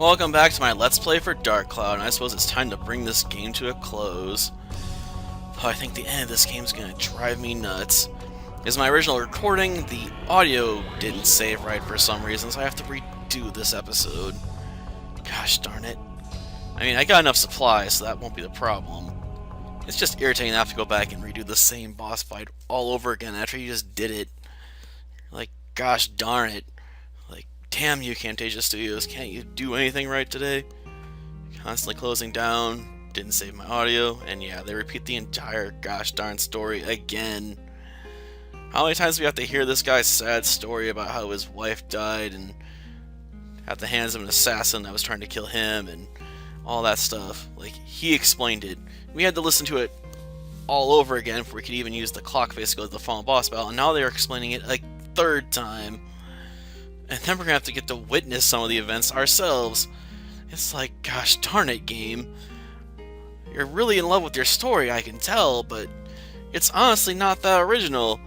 Welcome back to my Let's Play for Dark Cloud, and I suppose it's time to bring this game to a close. Though I think the end of this game is going to drive me nuts. As my original recording, the audio didn't save right for some reason, so I have to redo this episode. Gosh darn it. I mean, I got enough supplies, so that won't be the problem. It's just irritating to have to go back and redo the same boss fight all over again after you just did it. Like, gosh darn it. Damn you, Camtasia Studios, can't you do anything right today? Constantly closing down, didn't save my audio, and yeah, they repeat the entire gosh darn story again. How many times do we have to hear this guy's sad story about how his wife died and at the hands of an assassin that was trying to kill him and all that stuff? Like, he explained it. We had to listen to it all over again before we could even use the clock face to go to the final boss battle, and now they're explaining it a third time. And then we're going to have to get to witness some of the events ourselves. It's like, gosh darn it, game. You're really in love with your story, I can tell, but it's honestly not that original.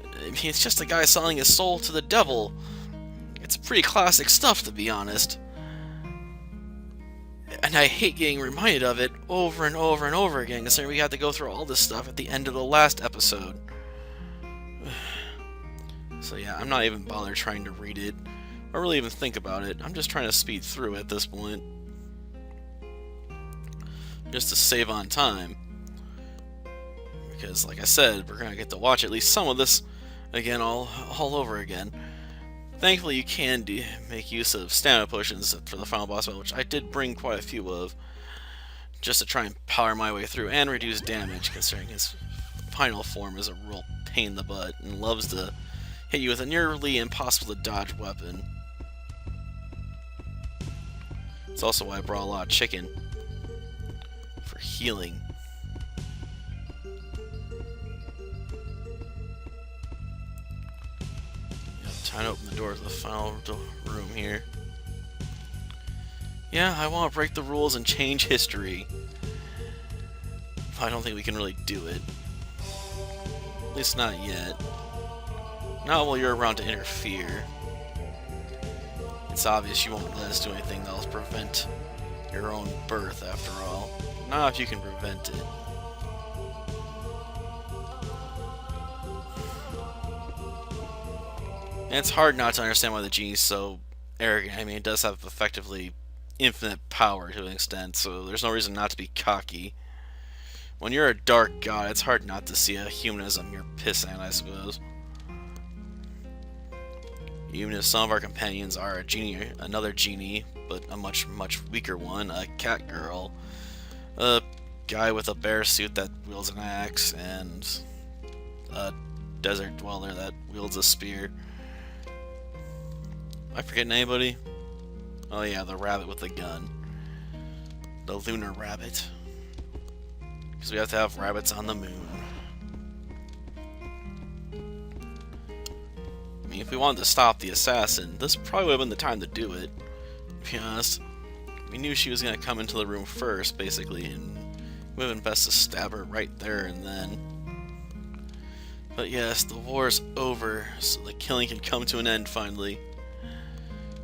I mean, it's just a guy selling his soul to the devil. It's pretty classic stuff, to be honest. And I hate getting reminded of it over and over and over again, considering we had to go through all this stuff at the end of the last episode. So yeah, I'm not even bothered trying to read it, or really even think about it. I'm just trying to speed through at this point. Just to save on time. Because, like I said, we're going to get to watch at least some of this again all over again. Thankfully, you can make use of stamina potions for the final boss battle, which I did bring quite a few of, just to try and power my way through and reduce damage, considering his final form is a real pain in the butt and loves to hit you with a nearly impossible to dodge weapon. It's also why I brought a lot of chicken for healing. Time to open the door to the final room here. Yeah, I want to break the rules and change history. I don't think we can really do it. At least not yet. Not while you're around to interfere. It's obvious you won't let us do anything that'll prevent your own birth, after all. Not if you can prevent it. And it's hard not to understand why the genie's so arrogant. I mean, it does have effectively infinite power to an extent, so there's no reason not to be cocky. When you're a dark god, it's hard not to see a humanism you're pissing at, I suppose. Even if some of our companions are a genie, another genie, but a much weaker one, a cat girl, a guy with a bear suit that wields an axe, and a desert dweller that wields a spear. Am I forgetting anybody? Oh yeah, the rabbit with the gun. The lunar rabbit. Because we have to have rabbits on the moon. I mean, if we wanted to stop the assassin, this probably would have been the time to do it, to be honest. We knew she was going to come into the room first, basically, and it would have been best to stab her right there and then. But yes, the war's over, so the killing can come to an end finally.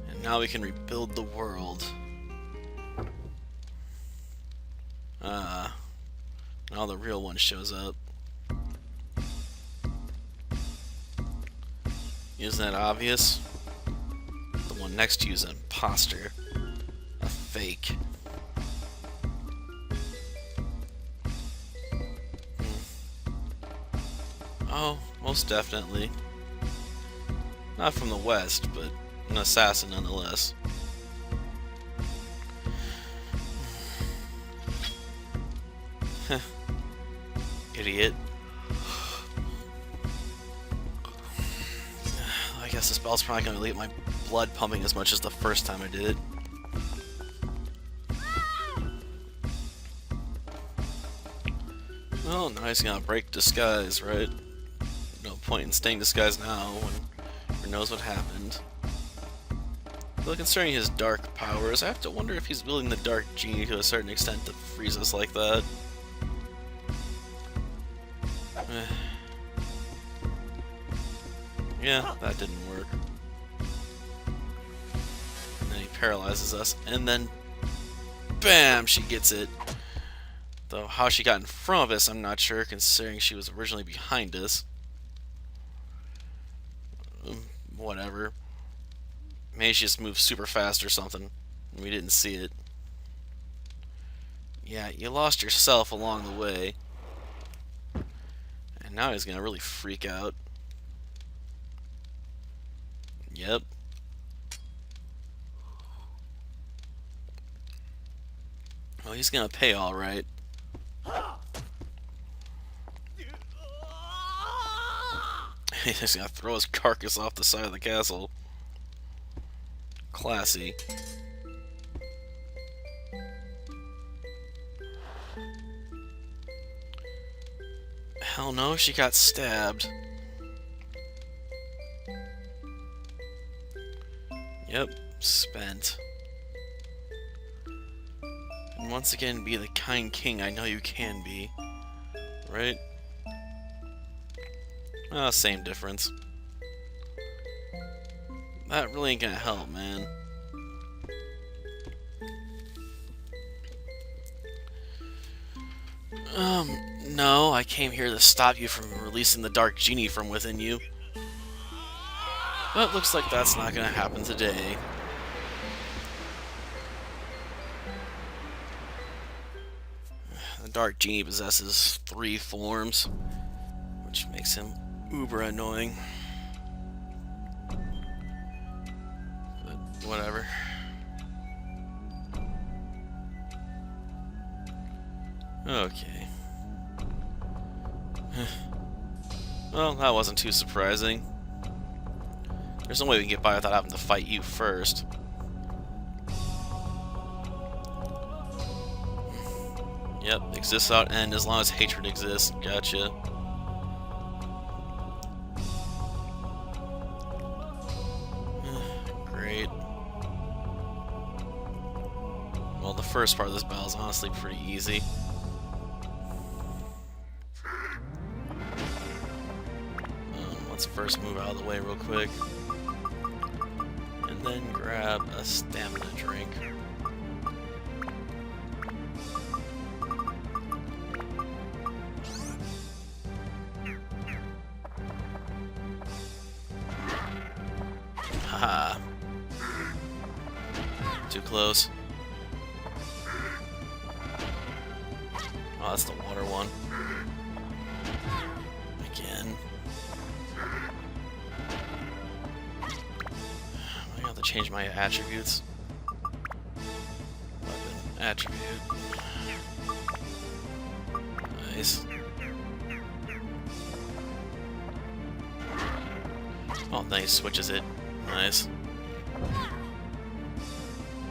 And now we can rebuild the world. Now the real one shows up. Isn't that obvious? The one next to you is an imposter. A fake. Oh, most definitely. Not from the West, but an assassin nonetheless. Idiot. I guess the spell's probably going to leave my blood pumping as much as the first time I did it. Well, now he's going to break disguise, right? No point in staying disguised now when he knows what happened. Though considering his dark powers, I have to wonder if he's wielding the dark genie to a certain extent to freeze us like that. Yeah, that didn't work. And then he paralyzes us, and then bam, she gets it. Though how she got in front of us, I'm not sure, considering she was originally behind us. Whatever. Maybe she just moved super fast or something, and we didn't see it. Yeah, you lost yourself along the way. And now he's gonna really freak out. Yep. Well, he's gonna pay all right. He's just gonna throw his carcass off the side of the castle. Classy. Hell no, she got stabbed. Yep, spent. And once again, be the kind king I know you can be. Right? Same difference. That really ain't gonna help, man. No, I came here to stop you from releasing the dark genie from within you. But looks like that's not gonna happen today. The dark genie possesses 3 forms, which makes him uber annoying. But whatever. Okay. Well, that wasn't too surprising. There's no way we can get by without having to fight you first. Yep, exists without end as long as hatred exists. Gotcha. Great. Well, the first part of this battle is honestly pretty easy. Let's first move out of the way real quick. And then grab a stamina drink. Haha. Too close. Oh, that's the water one. Again. I have to change my attributes. Weapon attribute. Nice. Oh, nice. Switches it. Nice.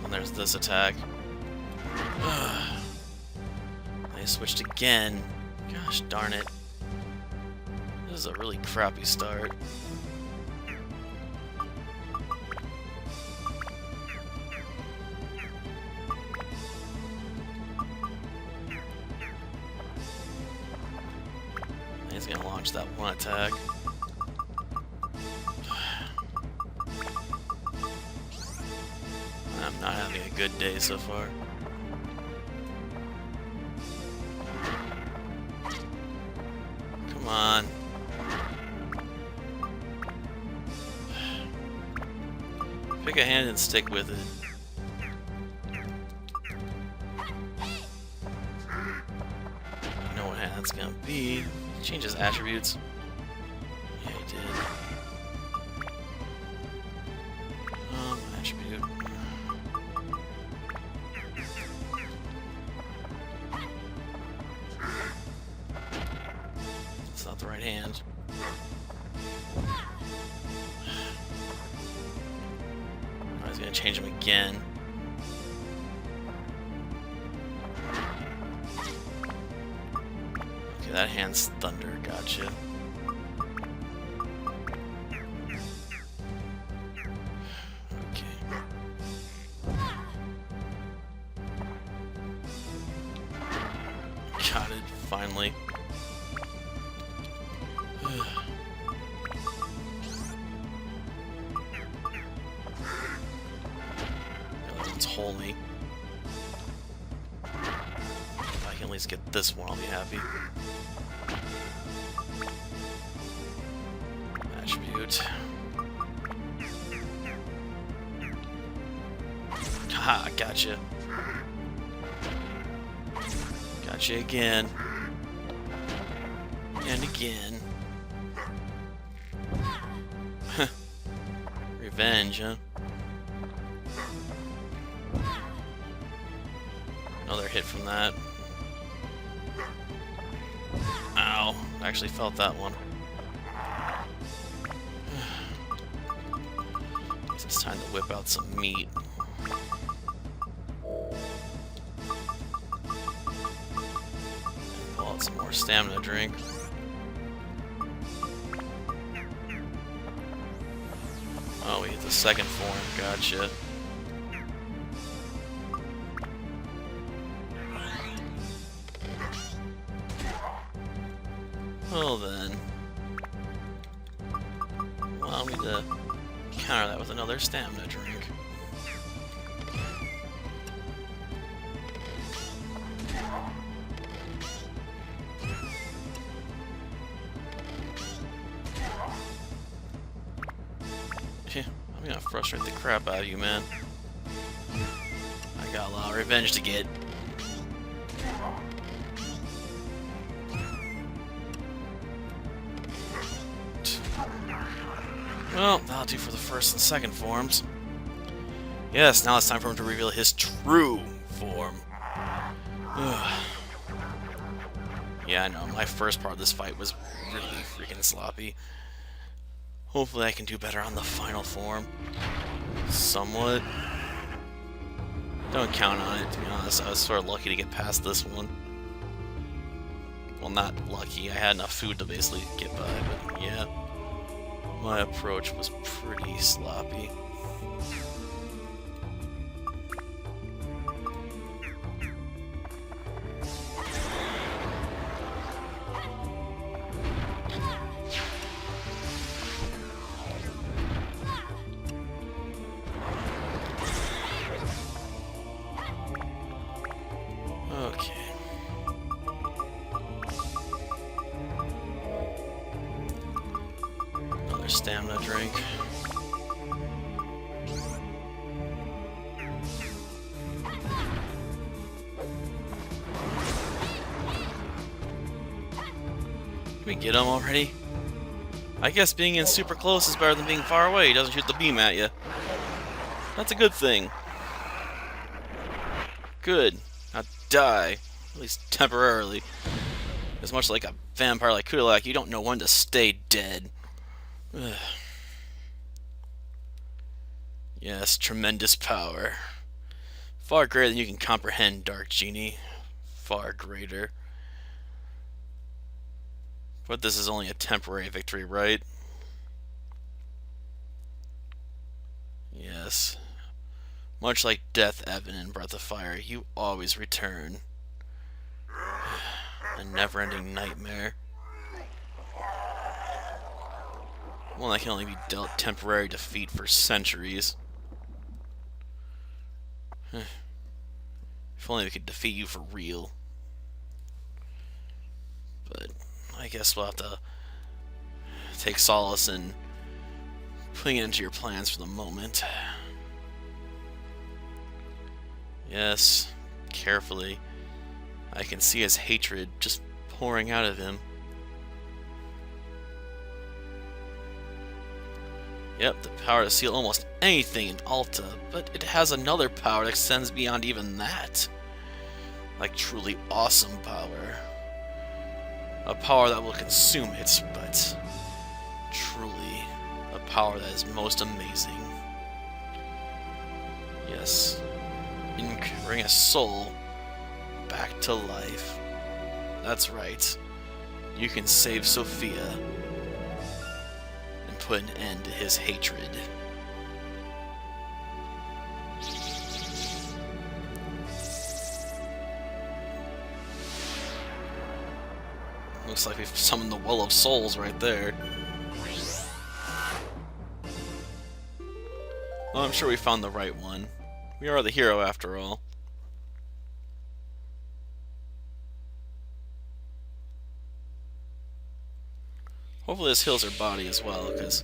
And there's this attack. They switched again. Gosh darn it. This is a really crappy start. He's gonna launch that one attack. I'm not having a good day so far. Come on. Pick a hand and stick with it. I know what hand that's gonna be. Change his attributes. Yeah, he did. Attribute. It's not the right hand. I was gonna change him again. Okay, that hand's thunder, gotcha. Got it, finally. can at least get this one, I'll be happy. Attribute. Haha, gotcha. Gotcha again. And again. Revenge, huh? Another hit from that. Ow. I actually felt that one. Guess it's time to whip out some meat. Pull out some more stamina drink. Oh, we hit the second form. Gotcha. Well then, allow me to counter that with another stamina drink. I'm gonna frustrate the crap out of you, man. I got a lot of revenge to get. Well, that'll do for the first and second forms. Yes, now it's time for him to reveal his true form. Yeah, I know, my first part of this fight was really freaking sloppy. Hopefully I can do better on the final form. Somewhat. Don't count on it, to be honest. I was sort of lucky to get past this one. Well, not lucky. I had enough food to basically get by, but yeah. My approach was pretty sloppy. Okay. Another stamina drink. Can we get him already? I guess being in super close is better than being far away. He doesn't shoot the beam at you. That's a good thing. Good. Now die. At least temporarily. As much like a vampire like Kulak, you don't know when to stay dead. Ugh. Yes, tremendous power. Far greater than you can comprehend, Dark Genie. Far greater. But this is only a temporary victory, right? Yes. Much like Death Evan in Breath of Fire, you always return. A never-ending nightmare. One that can only be dealt temporary defeat for centuries. If only we could defeat you for real. But I guess we'll have to take solace in putting it into your plans for the moment. Yes, carefully. I can see his hatred just pouring out of him. Yep, the power to seal almost anything in Alta, but it has another power that extends beyond even that. Like truly awesome power. A power that will consume it, but truly a power that is most amazing. Yes, you can bring a soul back to life. That's right. You can save Sophia and put an end to his hatred. Looks like we've summoned the Well of Souls right there. Well, I'm sure we found the right one. We are the hero after all. Hopefully this heals her body as well, because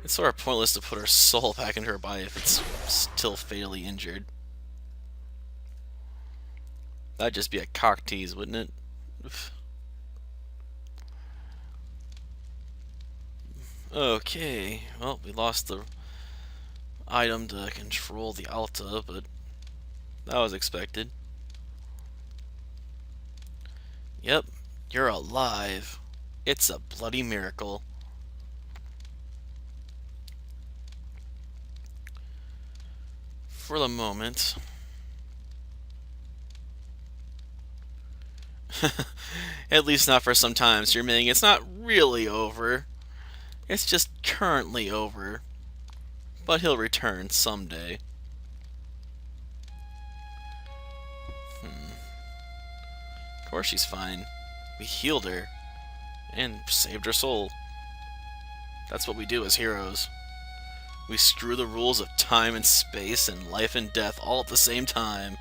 it's sort of pointless to put her soul back into her body if it's still fatally injured. That'd just be a cock tease, wouldn't it? Oof. Okay, well, we lost the item to control the Alta, but that was expected. Yep, you're alive. It's a bloody miracle. For the moment. At least not for some time, so you're meaning it's not really over. It's just currently over. But he'll return someday. Of course she's fine. We healed her. And saved her soul. That's what we do as heroes. We screw the rules of time and space and life and death all at the same time.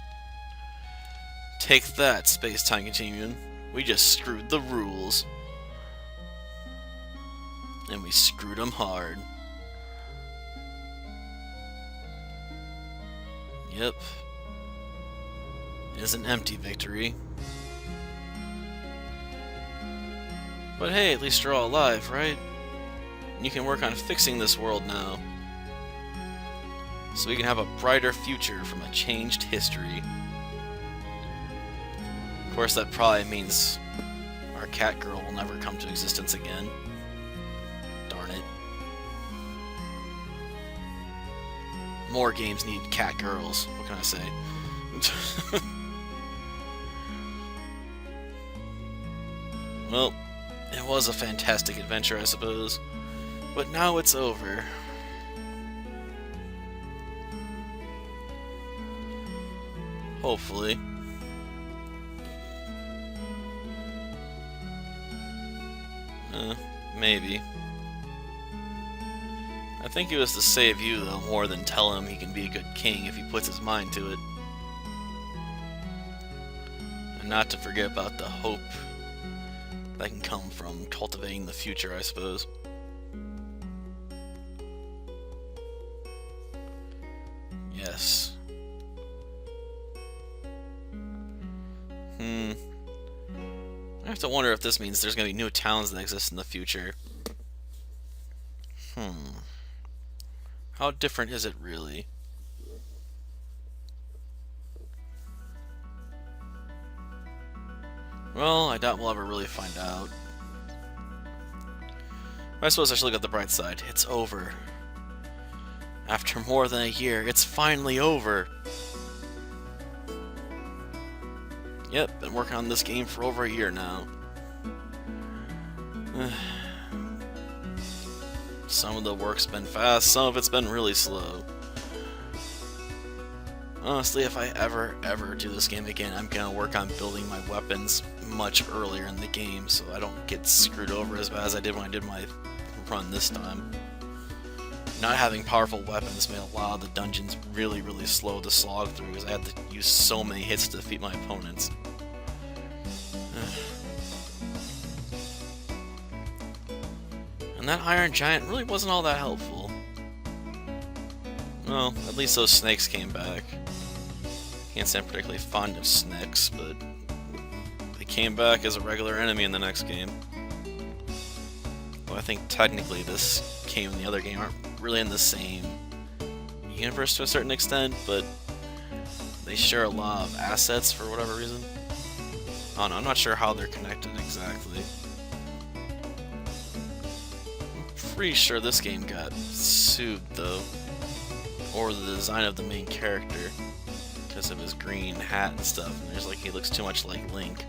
Take that, space-time continuum. We just screwed the rules. And we screwed them hard. Yep. It is an empty victory. But hey, at least you're all alive, right? And you can work on fixing this world now. So we can have a brighter future from a changed history. Of course, that probably means our cat girl will never come to existence again. Darn it. More games need cat girls. What can I say? Well, it was a fantastic adventure, I suppose. But now it's over. Hopefully. Maybe. I think it was to save you, though, more than tell him he can be a good king if he puts his mind to it. And not to forget about the hope that can come from cultivating the future, I suppose. Yes. I have to wonder if this means there's going to be new towns that exist in the future. How different is it really? Well, I doubt we'll ever really find out. I suppose I should look at the bright side. It's over. After more than a year, it's finally over. Yep, been working on this game for over a year now. Some of the work's been fast, some of it's been really slow. Honestly, if I ever do this game again, I'm gonna work on building my weapons much earlier in the game so I don't get screwed over as bad as I did when I did my run this time. Not having powerful weapons made a lot of the dungeons really slow to slog through because I had to use so many hits to defeat my opponents. And that Iron Giant really wasn't all that helpful. Well, at least those snakes came back. Can't say I'm particularly fond of snakes, but they came back as a regular enemy in the next game. Well, I think technically this game and the other game aren't really in the same universe to a certain extent, but they share a lot of assets for whatever reason. I don't know, I'm not sure how they're connected exactly. I'm pretty sure this game got sued though, or the design of the main character, because of his green hat and stuff, and there's like he looks too much like Link.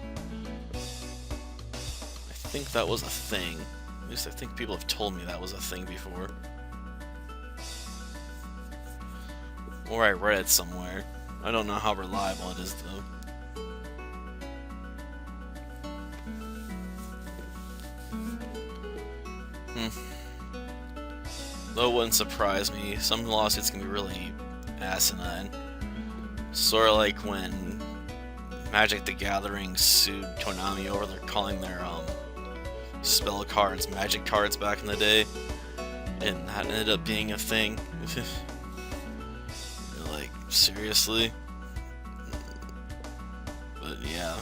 I think that was a thing. At least I think people have told me that was a thing before. Or I read it somewhere. I don't know how reliable it is though. Though it wouldn't surprise me, some lawsuits can be really asinine. Sort of like when Magic the Gathering sued Konami over their calling their spell cards, magic cards back in the day, and that ended up being a thing. Like, seriously? But yeah.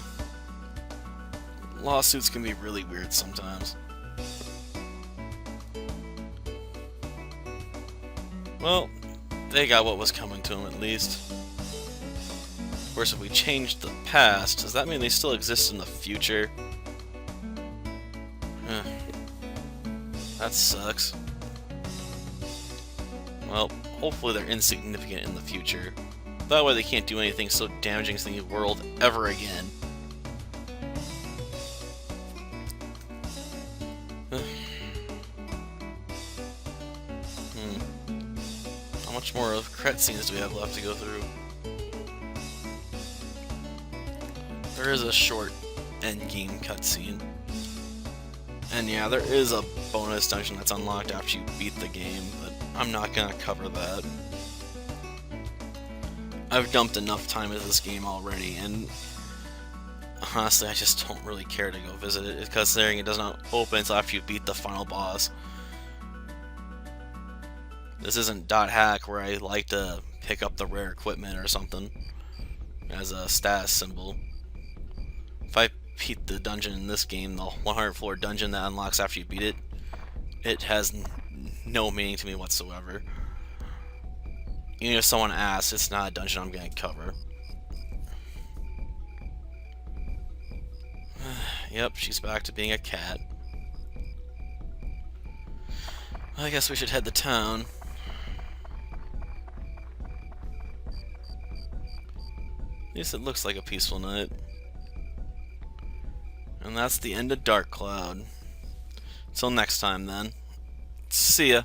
Lawsuits can be really weird sometimes. Well, they got what was coming to them at least. Of course, if we changed the past, does that mean they still exist in the future? That sucks. Well, hopefully they're insignificant in the future. That way they can't do anything so damaging to the world ever again. How much more of cutscenes do we have left to go through? There is a short endgame cutscene. And yeah, there is a bonus dungeon that's unlocked after you beat the game, but I'm not gonna cover that. I've dumped enough time into this game already, and honestly, I just don't really care to go visit it, considering it doesn't open until after you beat the final boss. This isn't .hack where I like to pick up the rare equipment or something as a status symbol. If I beat the dungeon in this game, the 100th floor dungeon that unlocks after you beat it, it has no meaning to me whatsoever. Even if someone asks, it's not a dungeon I'm going to cover. Yep, she's back to being a cat. I guess we should head to town. At least it looks like a peaceful night. And that's the end of Dark Cloud. Till next time then. See ya.